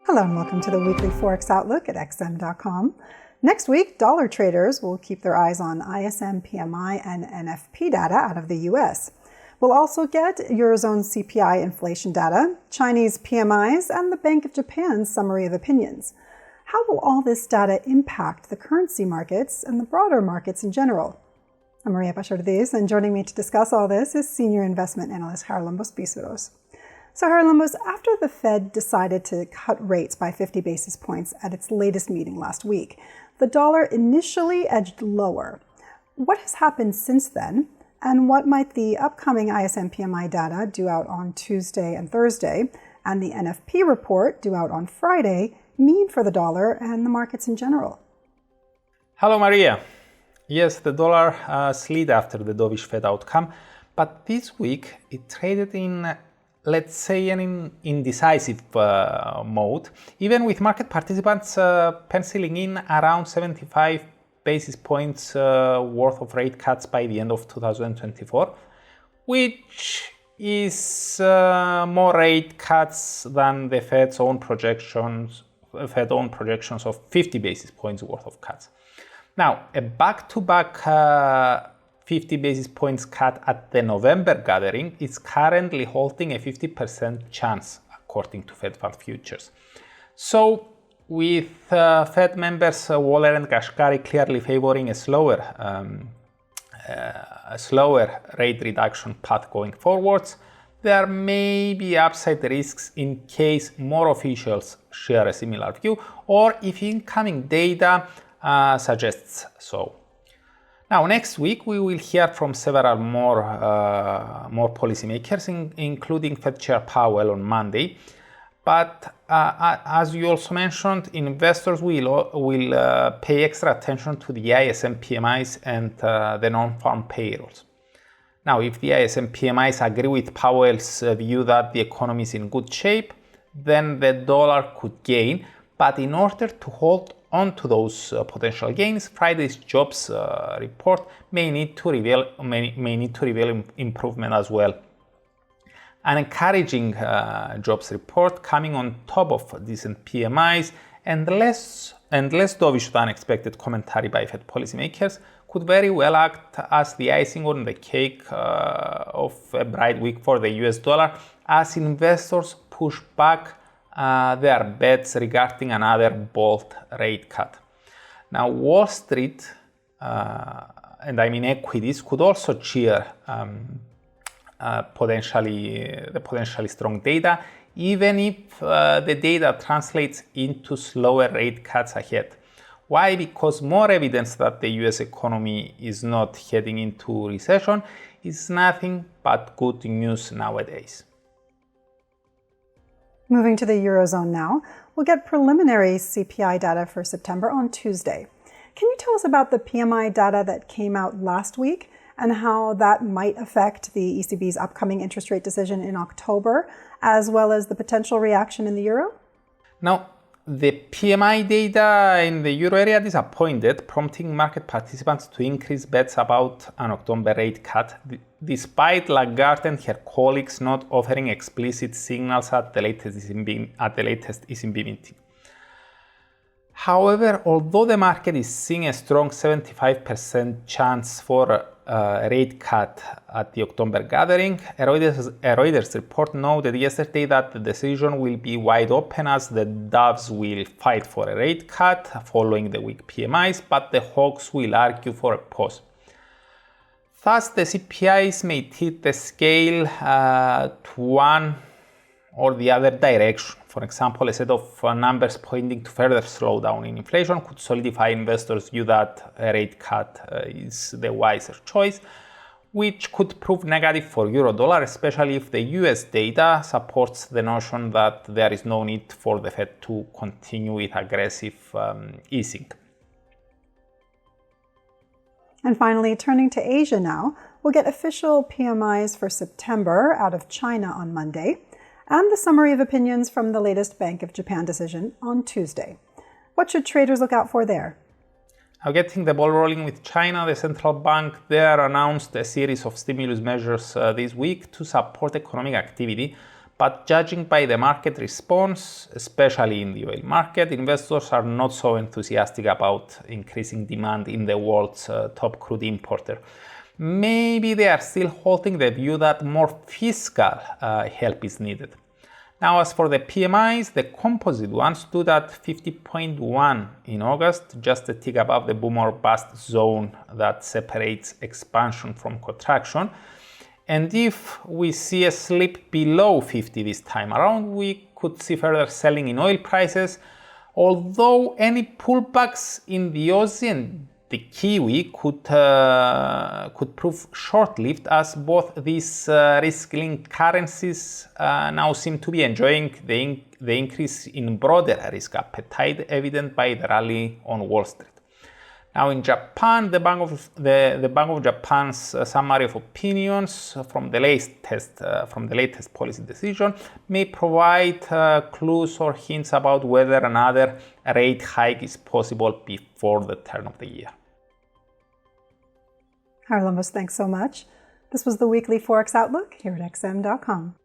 Hello and welcome to the Weekly Forex Outlook at xm.com. Next week, dollar traders will keep their eyes on ISM PMI and NFP data out of the US. We'll also get Eurozone CPI inflation data, Chinese PMIs, and the Bank of Japan's summary of opinions. How will all this data impact the currency markets and the broader markets in general? I'm Maria Pachardis, and joining me to discuss all this is Senior Investment Analyst Haralambos Pissouros. So Haralambos, after the Fed decided to cut rates by 50 basis points at its latest meeting last week, the dollar initially edged lower. What has happened since then, and what might the upcoming ISM PMI data due out on Tuesday and Thursday, and the NFP report due out on Friday mean for the dollar and the markets in general? Hello, Maria. Yes, the dollar slid after the dovish Fed outcome, but this week it traded in, let's say, an indecisive mode, even with market participants penciling in around 75 basis points worth of rate cuts by the end of 2024, which is more rate cuts than the Fed's own projections of 50 basis points worth of cuts. Now, a back-to-back 50 basis points cut at the November gathering is currently holding a 50% chance, according to Fed Fund futures. So, with Fed members Waller and Kashkari clearly favoring a slower rate reduction path going forwards, there may be upside risks in case more officials share a similar view, or if incoming data suggests so. Now, next week, we will hear from several more policymakers, including Fed Chair Powell on Monday. But as you also mentioned, investors will pay extra attention to the ISM PMIs and the non-farm payrolls. Now, if the ISM PMIs agree with Powell's view that the economy is in good shape, then the dollar could gain. But in order to hold on to those potential gains, Friday's jobs report may need to reveal improvement as well. An encouraging jobs report coming on top of decent PMIs and less dovish than expected commentary by Fed policymakers could very well act as the icing on the cake of a bright week for the US dollar as investors push back their bets regarding another bold rate cut. Now, Wall Street, and I mean equities, could also cheer the potentially strong data, even if the data translates into slower rate cuts ahead. Why? Because more evidence that the US economy is not heading into recession is nothing but good news nowadays. Moving to the Eurozone now, we'll get preliminary CPI data for September on Tuesday. Can you tell us about the PMI data that came out last week and how that might affect the ECB's upcoming interest rate decision in October, as well as the potential reaction in the euro? Now, the PMI data in the euro area disappointed, prompting market participants to increase bets about an October rate cut, despite Lagarde and her colleagues not offering explicit signals at the latest ECB meeting. However, although the market is seeing a strong 75% chance for a rate cut at the October gathering, a Reuters report noted yesterday that the decision will be wide open as the doves will fight for a rate cut following the weak PMIs, but the hawks will argue for a pause. Thus, the CPIs may tip the scale to one or the other direction. For example, a set of numbers pointing to further slowdown in inflation could solidify investors' view that a rate cut is the wiser choice, which could prove negative for euro-dollar, especially if the US data supports the notion that there is no need for the Fed to continue with aggressive easing. And finally, turning to Asia now, we'll get official PMIs for September out of China on Monday, and the summary of opinions from the latest Bank of Japan decision on Tuesday. What should traders look out for there? Now, getting the ball rolling with China, the central bank there announced a series of stimulus measures this week to support economic activity, But judging by the market response, especially in the oil market, investors are not so enthusiastic about increasing demand in the world's top crude importer. Maybe they are still holding the view that more fiscal help is needed. Now, as for the PMIs, the composite one stood at 50.1 in August, just a tick above the boom or bust zone that separates expansion from contraction. And if we see a slip below 50 this time around, we could see further selling in oil prices, although any pullbacks in the Aussie and the Kiwi could prove short-lived, as both these risk-linked currencies now seem to be enjoying the increase in broader risk appetite evident by the rally on Wall Street. Now in Japan, the Bank of Japan's summary of opinions from the latest policy decision may provide clues or hints about whether another rate hike is possible before the turn of the year. Harlamos, thanks so much. This was the Weekly Forex Outlook here at XM.com.